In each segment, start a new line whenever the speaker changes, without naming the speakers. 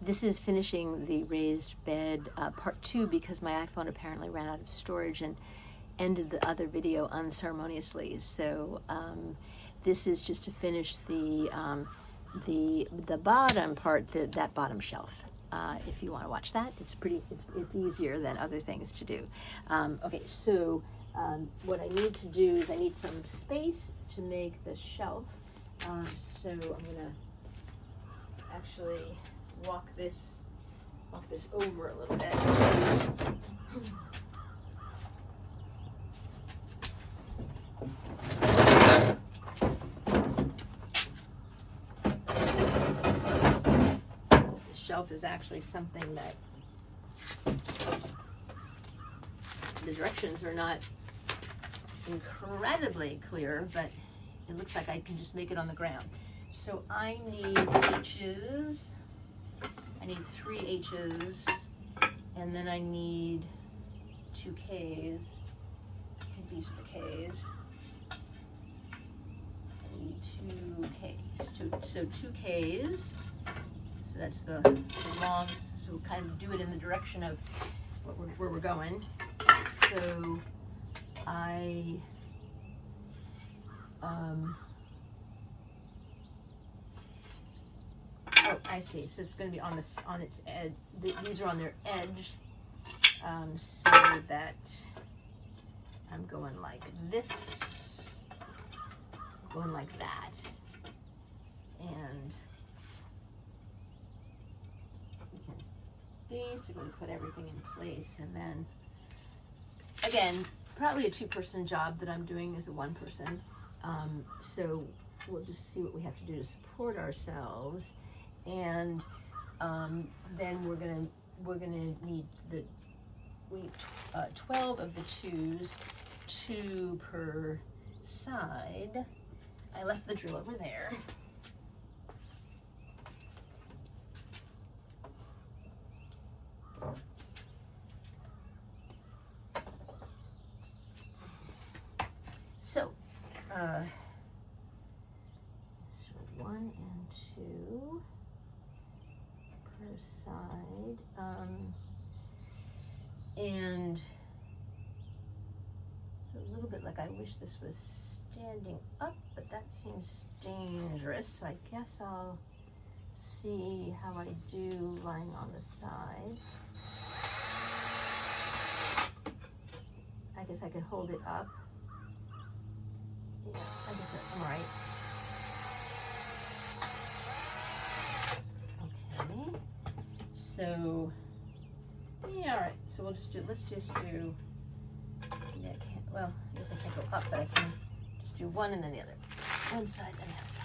This is finishing the raised bed part 2 because my iPhone apparently ran out of storage and ended the other video unceremoniously. So this is just to finish the bottom part, that bottom shelf. If you want to watch that, it's easier than other things to do. Okay, so what I need to do is I need some space to make the shelf. So I'm gonna actually walk this over a little bit. The shelf is actually something that the directions are not incredibly clear, but it looks like I can just make it on the ground. So I need H's. I need 3 H's, and then I need 2 K's. I think these are the K's. I need 2 K's. So 2 K's. So that's the long. So we'll kind of do it in the direction of where we're going. So I oh, I see. So it's going to be on its edge. These are on their edge, so that I'm going like this, going like that, and we can basically put everything in place. And then, again, probably a 2-person job that I'm doing is a 1-person. So we'll just see what we have to do to support ourselves. And then we're gonna need 12 of the 2s, 2 per side. I left the drill over there. So 1 and 2 per side, and a little bit like I wish this was standing up, but that seems dangerous, so I guess I'll see how I do lying on the side. I guess I could hold it up. Yeah, I guess I'm all right. Okay. So, yeah, all right. So let's just do, yeah, I guess I can't go up, but I can just do one and then the other. One side and the other side.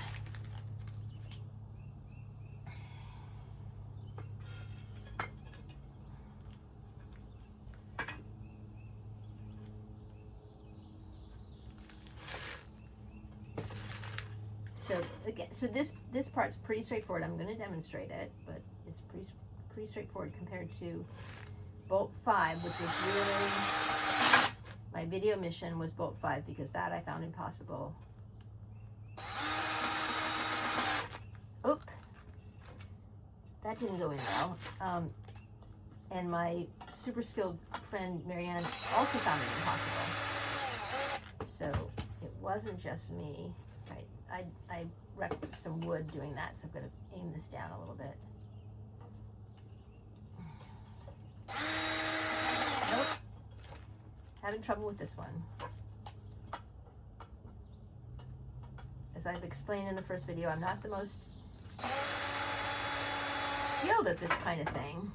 So again, so this part's pretty straightforward. I'm going to demonstrate it, but it's pretty straightforward compared to bolt 5, which was really my video mission was bolt 5 because that I found impossible. Oop, that didn't go in well. And my super skilled friend Marianne also found it impossible. So it wasn't just me. Right, I wrecked some wood doing that, so I'm going to aim this down a little bit. Nope. Having trouble with this one. As I've explained in the first video, I'm not the most skilled at this kind of thing.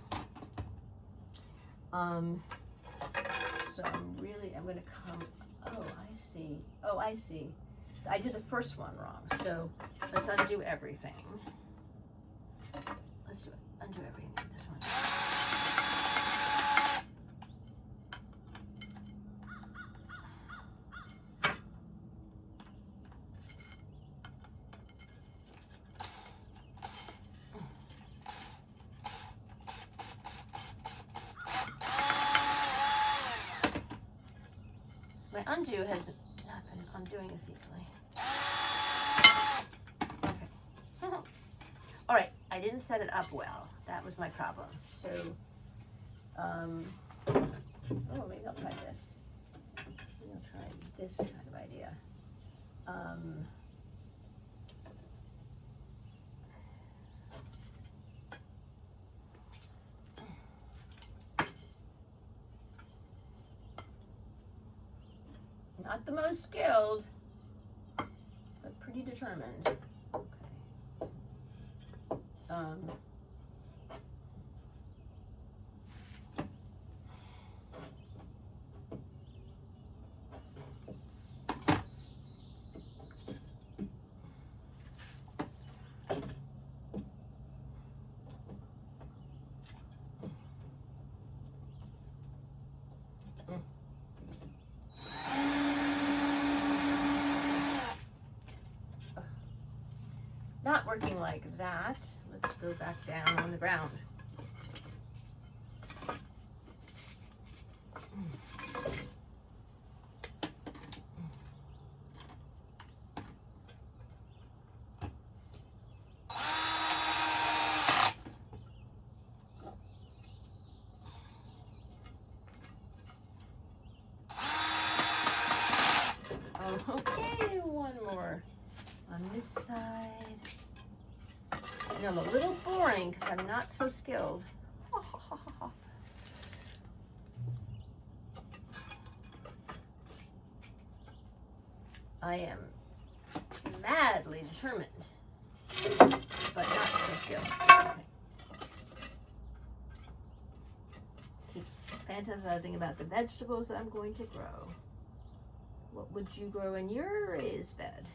So I'm going to come, oh, I see. I did the first one wrong, so let's undo everything. Let's do it. Undo everything. This one. My undo has not been undoing as easily. Okay. All right, I I didn't set it up well. That was my problem. So, oh, maybe I'll try this. Maybe I'll try this kind of idea. Not the most skilled, but pretty determined. Okay. Not working like that. Let's go back down on the ground. Okay, one more on this side. You know, I'm a little boring because I'm not so skilled. I am madly determined, but not so skilled. Okay. Keep fantasizing about the vegetables I'm going to grow. What would you grow in your raised bed?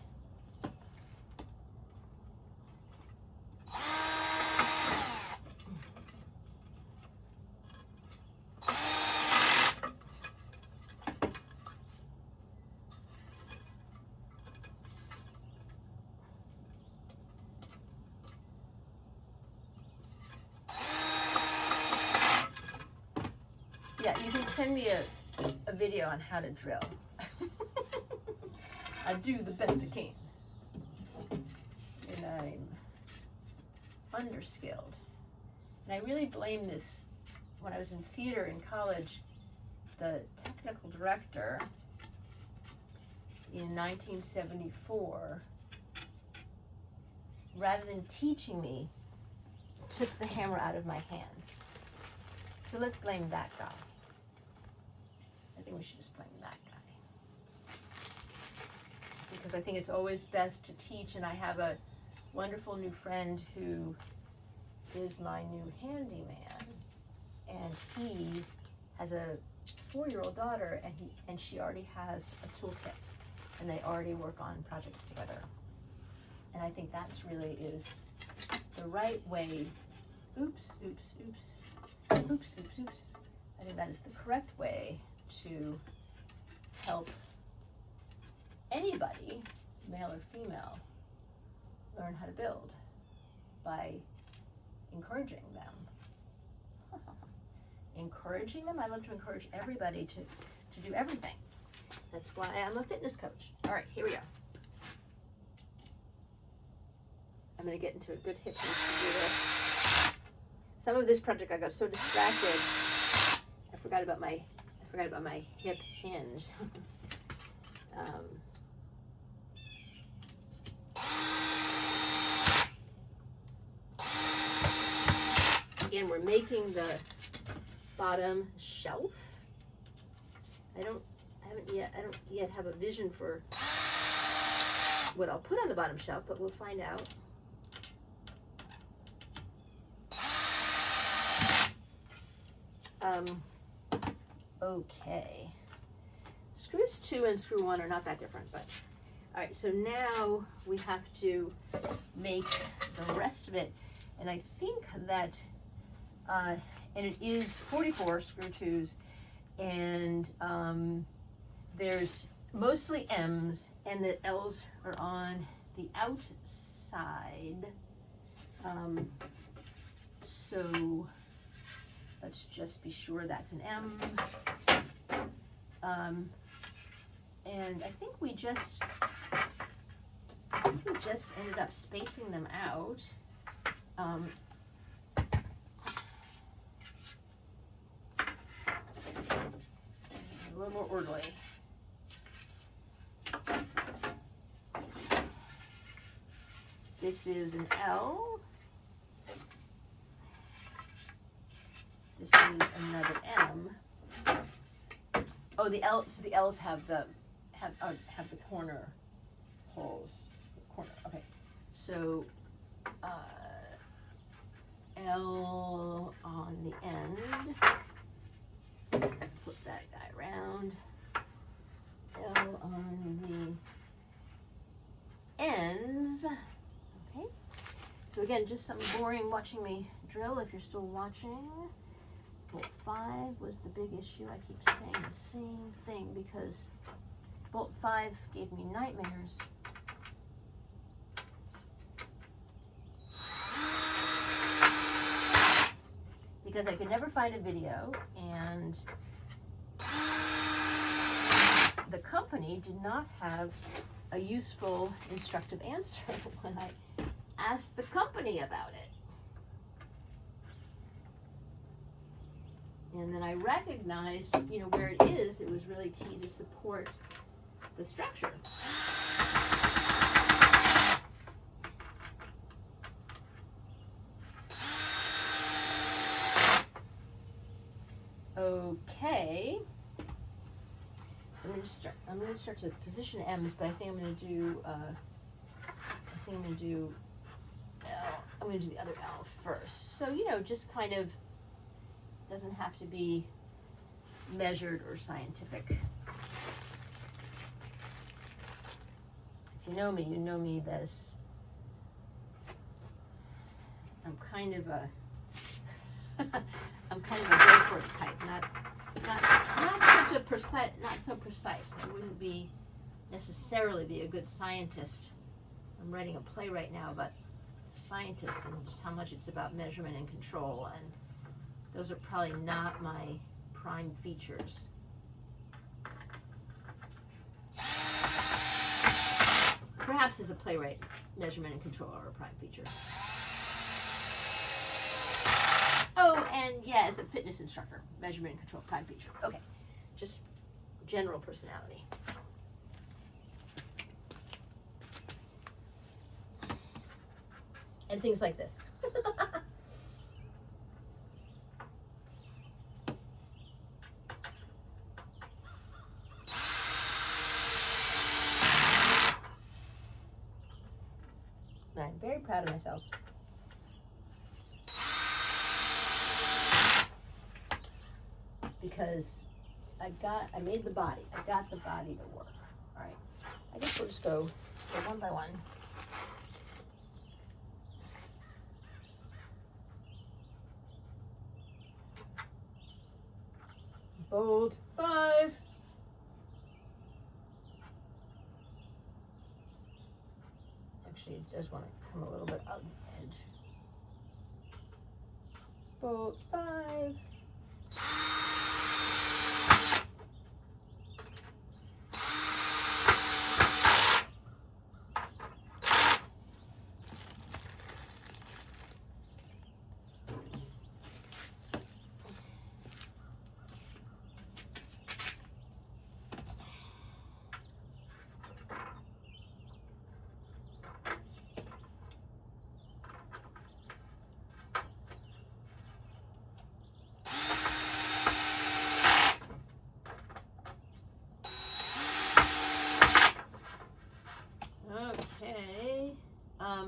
Yeah, you can send me a video on how to drill. I do the best I can. And I'm underskilled. And I really blame this, when I was in theater in college, the technical director in 1974, rather than teaching me, took the hammer out of my hands. So let's blame that guy. I think we should just blame that guy. Because I think it's always best to teach, and I have a wonderful new friend who is my new handyman, and he has a 4-year-old daughter, and she already has a toolkit, and they already work on projects together. And I think that's really is the right way. Oops, oops, oops. Oops, oops, oops. I think that is the correct way to help anybody, male or female, learn how to build by encouraging them. Encouraging them? I love to encourage everybody to do everything. That's why I'm a fitness coach. All right, here we go. I'm going to get into a good hip hinge to do this. Some of this project I got so distracted, I forgot about my hip hinge. Again, we're making the bottom shelf. I don't yet have a vision for what I'll put on the bottom shelf, but we'll find out. Okay. Screws 2 and screw 1 are not that different, but all right, so now we have to make the rest of it, and I think that and it is 44 screw 2s, and there's mostly M's, and the L's are on the outside. So let's just be sure that's an M. And I think we just ended up spacing them out. A little more orderly. This is an L. This is another M. Oh, the L. So the L's have the corner holes. Corner. Okay. So L on the end. Flip that guy around. L on the ends. Okay. So again, just something boring watching me drill. If you're still watching. Bolt 5 was the big issue. I keep saying the same thing because bolt 5 gave me nightmares. Because I could never find a video, and the company did not have a useful, instructive answer when I asked the company about it. And then I recognized, where it is, it was really key to support the structure. Okay. So I'm going to start to position M's, but I think I'm going to do L. I'm going to do the other L first. So, just kind of doesn't have to be measured or scientific. If you know me as I'm kind of a go for it type, not such a precise, not so precise. I wouldn't necessarily be a good scientist. I'm writing a play right now about scientists and just how much it's about measurement and control, and those are probably not my prime features. Perhaps as a playwright, measurement and control are a prime feature. Oh, and yeah, as a fitness instructor, measurement and control, prime feature. Okay, just general personality. And things like this. I'm very proud of myself. Because I made the body. I got the body to work. All right. I guess we'll just go one by one. Bolt 5. Actually, it does want to come a little bit out the edge. Bolt 5. Okay. I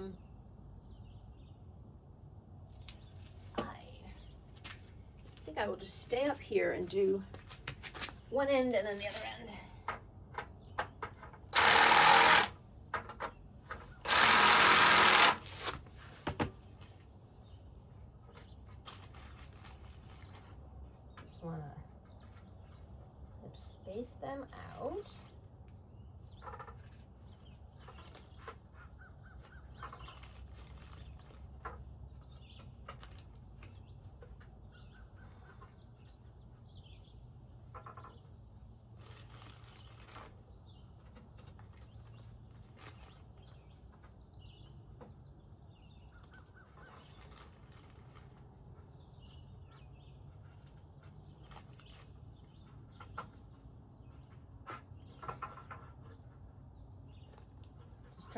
think I will just stay up here and do one end and then the other end. Just want to space them out.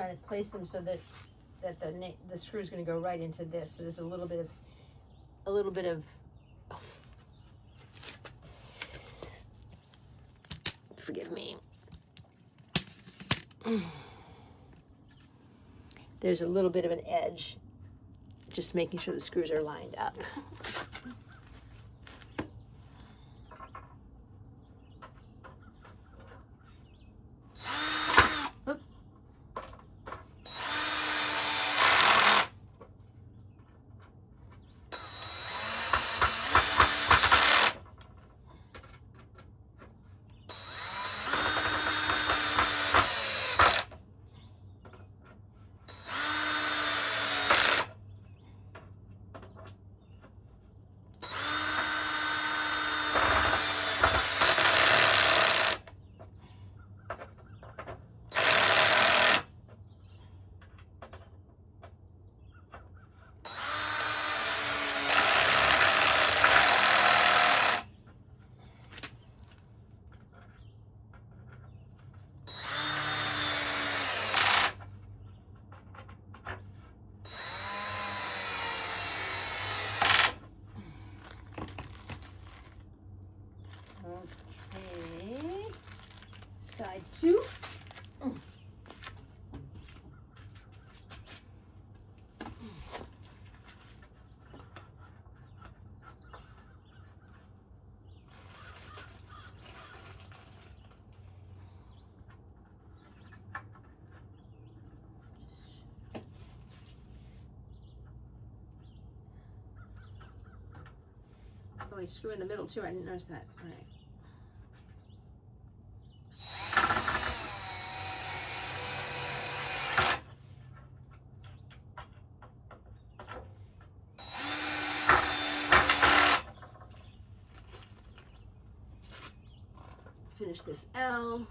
trying to place them so that the screw is going to go right into this. So there's a little bit of forgive me. There's a little bit of an edge, just making sure the screws are lined up. Okay, side 2. Oh, you screw in the middle too. I didn't notice that. All right. Finish this L.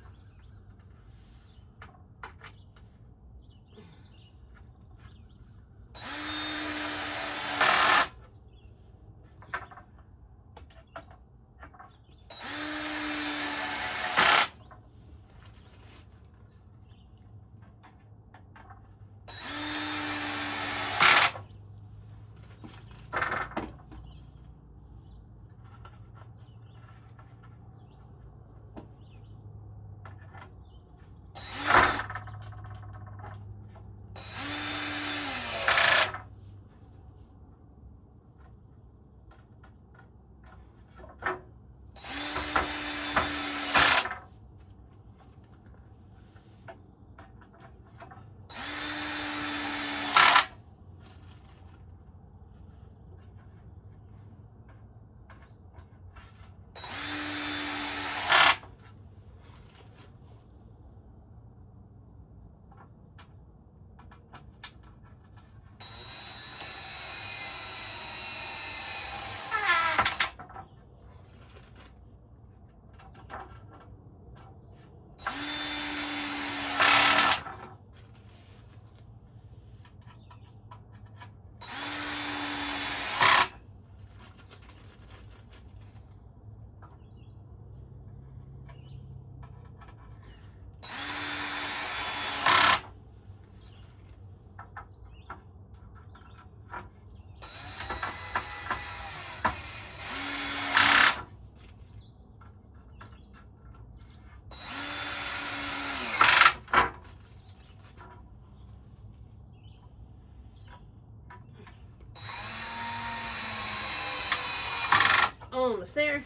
Almost there.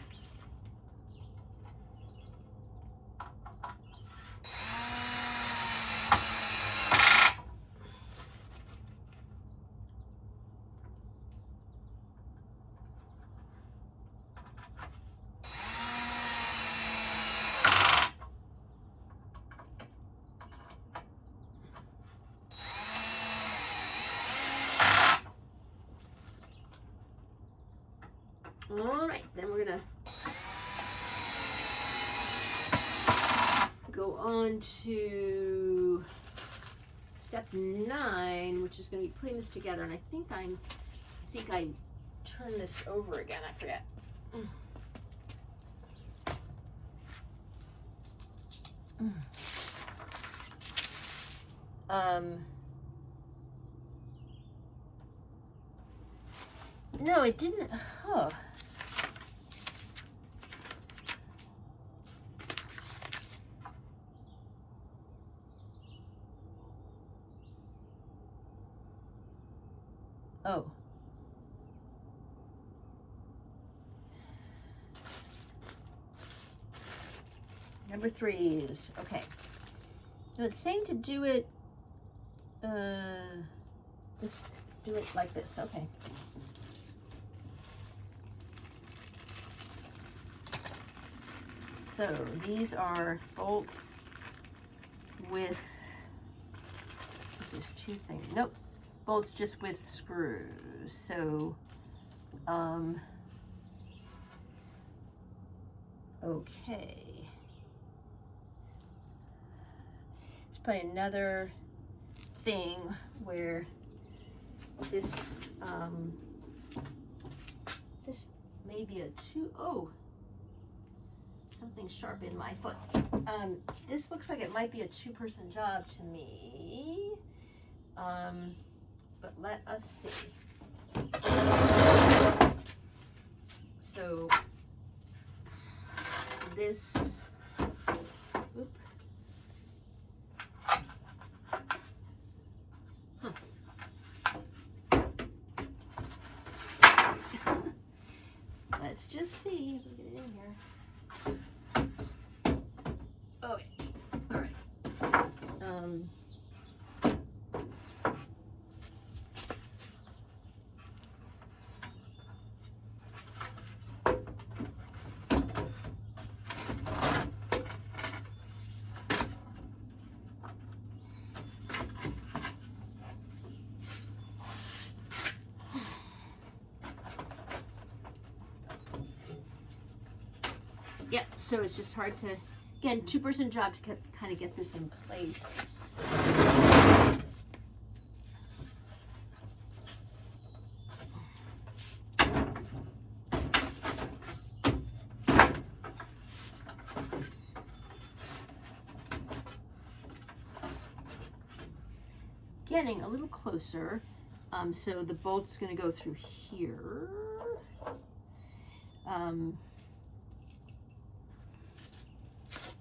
All right, then we're gonna go on to step 9, which is going to be putting this together. And I think I turned this over again. I forget. No, it didn't. Oh. Oh. Number 3 is, okay. No, it's saying to do it, just do it like this, okay. So these are bolts with, there's 2 things, nope, bolts just with screws. So, okay. It's probably another thing where this, this may be a 2, oh, something sharp in my foot. This looks like it might be a 2-person job to me, but let us see. So this, oop. Huh. Let's just see if we can get it in here. Okay, all right. Yeah, so it's just hard to, again, 2-person job to kind of get this in place. Getting a little closer, so the bolt's going to go through here.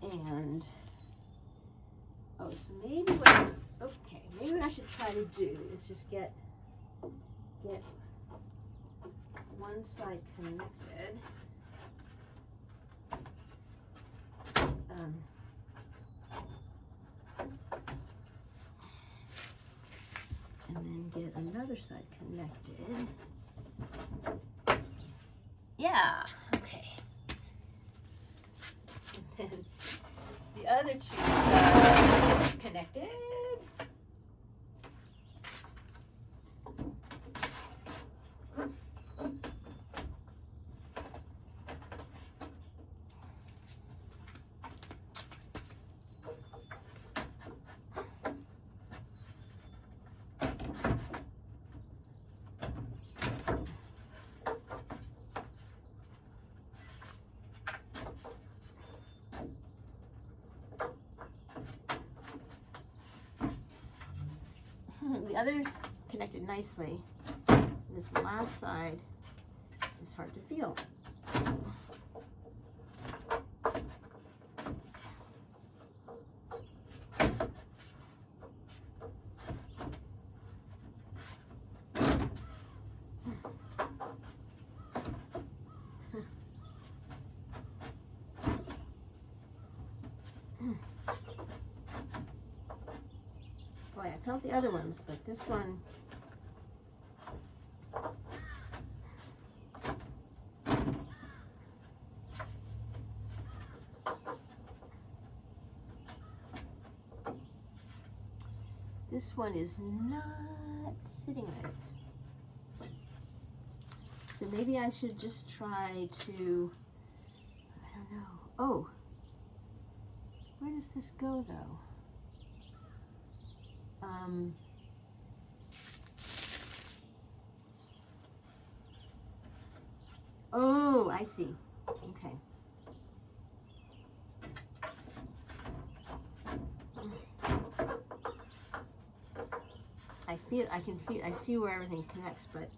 And, oh, so maybe what, okay, maybe what I should try to do is just get one side connected. And then get another side connected. Yeah, okay. And then the other 2 sides connected. The others connected nicely. This last side is hard to feel. Boy, I felt the other ones, but this one, is not sitting right. So maybe I should just try to, I don't know. Oh, where does this go though? Oh, I see. Okay. I can feel, I see where everything connects, but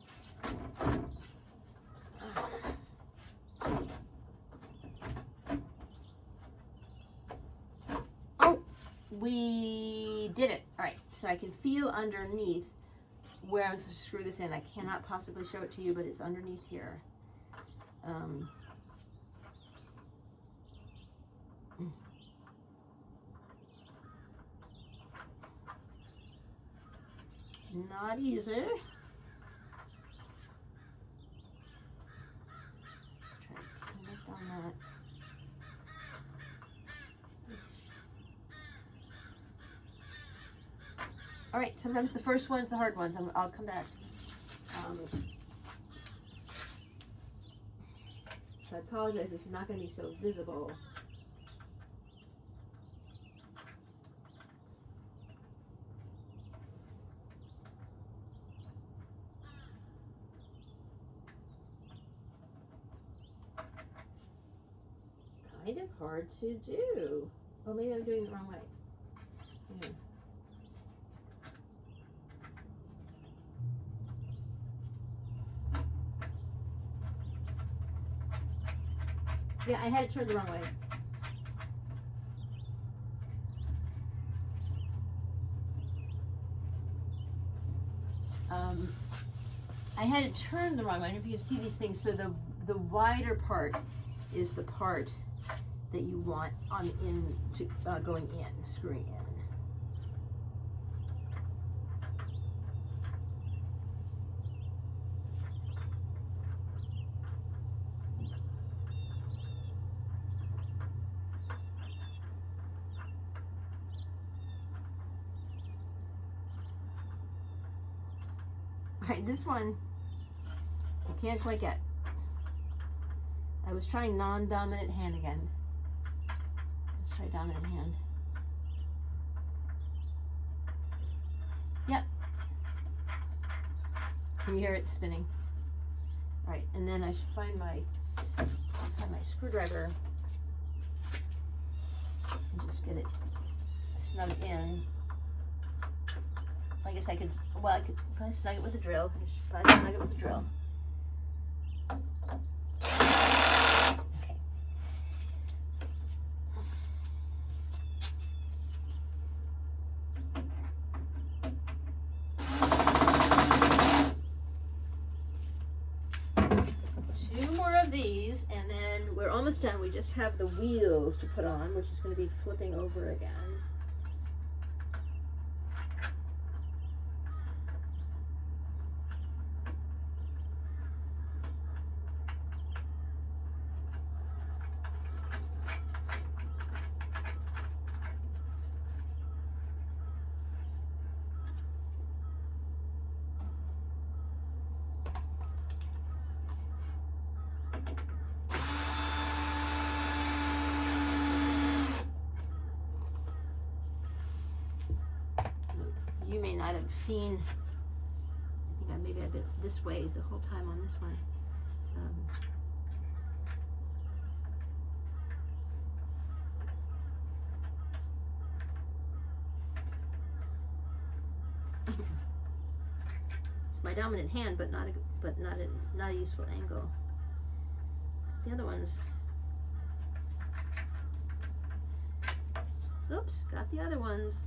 oh, we did it. All right, so I can feel underneath where I'm supposed to screw this in. I cannot possibly show it to you, but it's underneath here. Not easy. Try to connect on that. All right, sometimes the first one's the hard ones. I'll come back. So I apologize, this is not going to be so visible. Kind of hard to do. Oh, maybe I'm doing it the wrong way. Here. Yeah, I had it turned the wrong way. I had it turned the wrong way. I don't know if you can see these things. So the wider part is the part that you want on going in, screwing in. All right, this one I can't quite get. I was trying non-dominant hand again. Let's try dominant hand. Yep. Can you hear it spinning? All right, and then I should find my screwdriver and just get it snug in. I guess I could probably snug it with the drill. I should probably snug it with the drill. Okay. Two more of these, and then we're almost done. We just have the wheels to put on, which is going to be flipping over again. You may not have seen, I think maybe I've been this way the whole time on this one. It's my dominant hand, but not a useful angle. The other ones. Oops, got the other ones.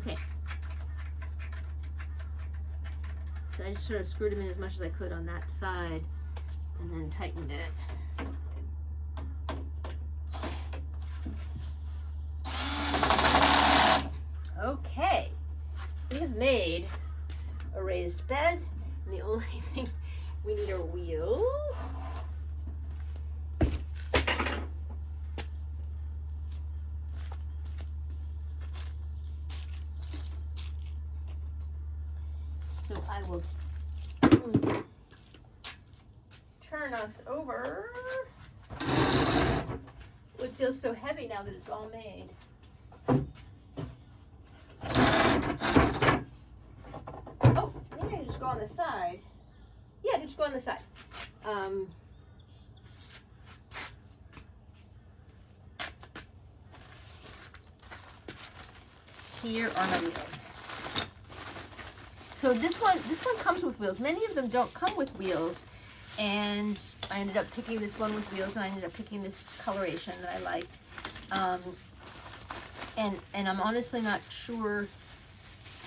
Okay. So I just sort of screwed them in as much as I could on that side and then tightened it. Okay. We have made a raised bed, and the only thing we need are wheels. So I will turn us over. It feels so heavy now that it's all made. Oh, maybe I can just go on the side. Yeah, I can just go on the side. here are my wheels. So this one comes with wheels. Many of them don't come with wheels, and I ended up picking this one with wheels, and I ended up picking this coloration that I liked. And I'm honestly not sure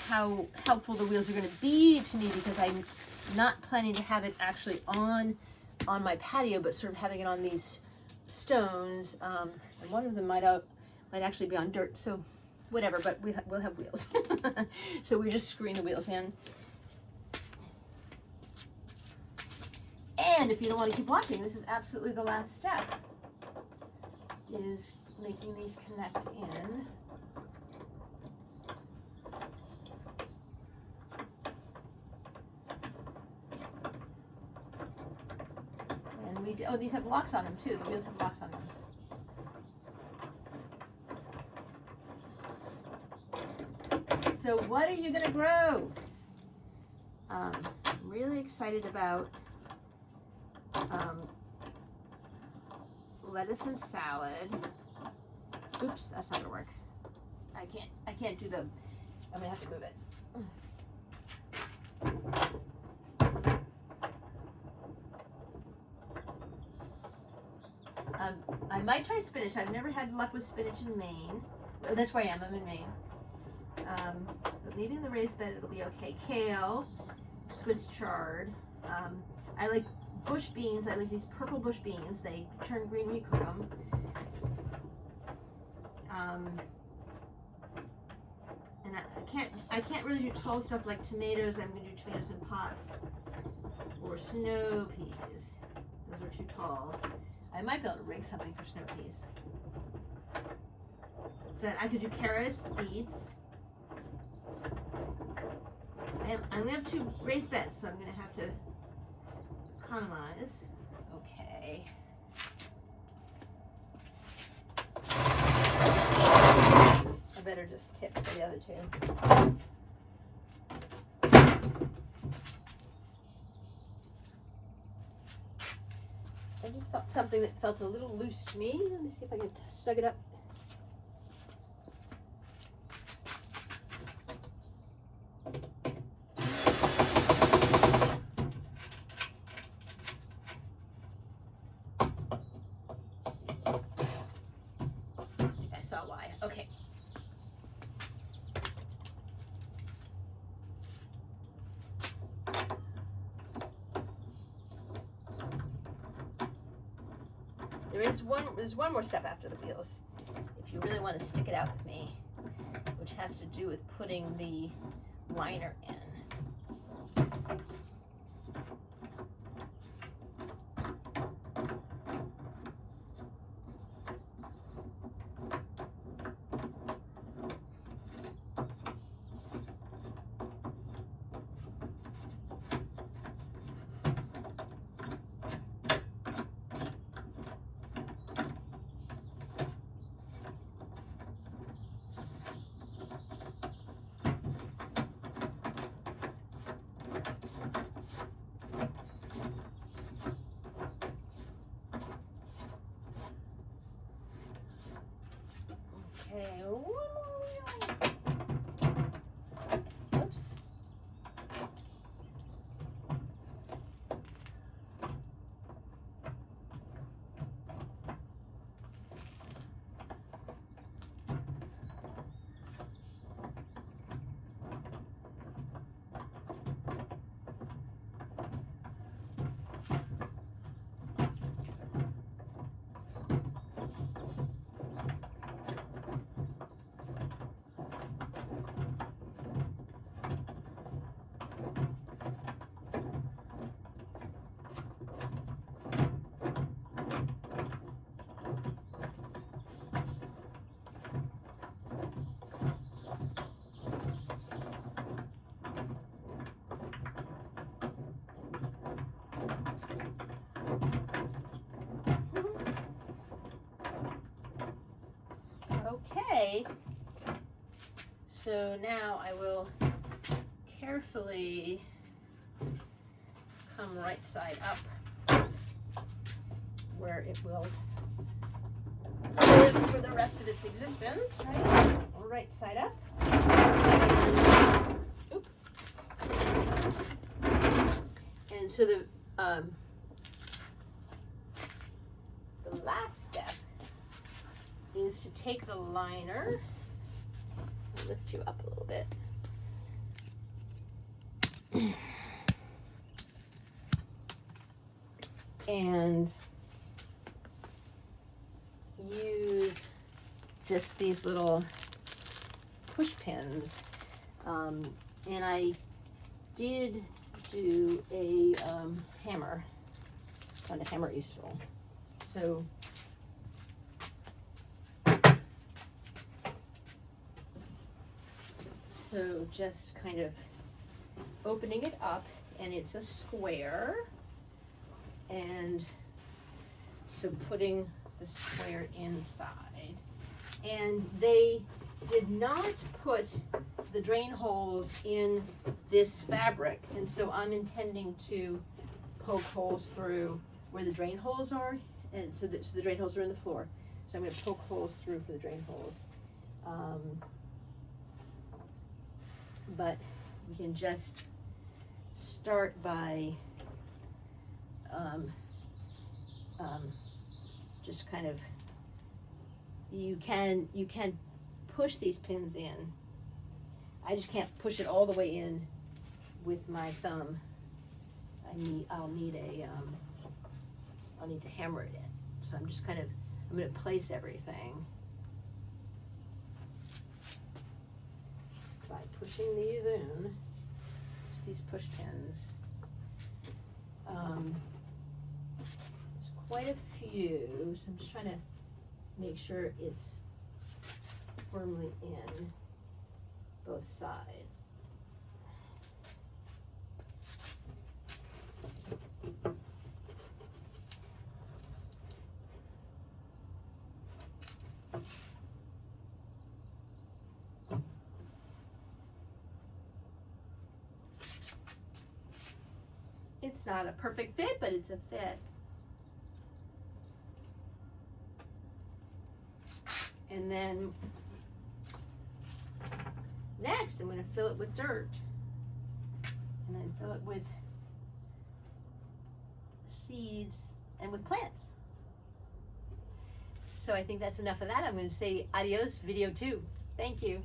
how helpful the wheels are going to be to me, because I'm not planning to have it actually on my patio, but sort of having it on these stones. And one of them might actually be on dirt, so whatever, but we'll have wheels. So we're just screwing the wheels in. And if you don't want to keep watching, this is absolutely the last step, is making these connect in. And oh, these have locks on them too. The wheels have locks on them. So what are you gonna grow? I'm really excited about lettuce and salad. Oops, that's not gonna work. I can't do the, I'm gonna have to move it. I might try spinach. I've never had luck with spinach in Maine. Oh, that's where I am. I'm in Maine. But maybe in the raised bed it'll be okay. Kale, Swiss chard. I like bush beans. I like these purple bush beans. They turn green when you cook them. And I can't really do tall stuff like tomatoes. I'm gonna do tomatoes in pots, or snow peas. Those are too tall. I might be able to rig something for snow peas. But I could do carrots, beets. I only have 2 raised beds, so I'm going to have to economize. Okay. I better just tip for the other 2. I just felt something that felt a little loose to me. Let me see if I can snug it up. I saw why. Okay. There's one more step after the wheels, if you really want to stick it out with me, which has to do with putting the liner in. Okay, one more wheel. Oops. Okay, so now I will carefully come right side up where it will live for the rest of its existence, right? Right side up. And so the last step is to take the liner, I'll lift you up a little bit, and use just these little push pins. And I did do a hammer, found a hammer useful. So just kind of opening it up, and it's a square, and so putting the square inside. And they did not put the drain holes in this fabric, and so I'm intending to poke holes through where the drain holes are, and so the drain holes are in the floor. So I'm going to poke holes through for the drain holes. But we can just start by just kind of, you can push these pins in. I just can't push it all the way in with my thumb. I'll need to hammer it in. So I'm just kind of, I'm going to place everything by pushing these in, just these push pins. There's quite a few, so I'm just trying to make sure it's firmly in both sides. It's not a perfect fit, but it's a fit. And then next, I'm going to fill it with dirt, and then fill it with seeds and with plants. So I think that's enough of that. I'm going to say adios, video 2. Thank you.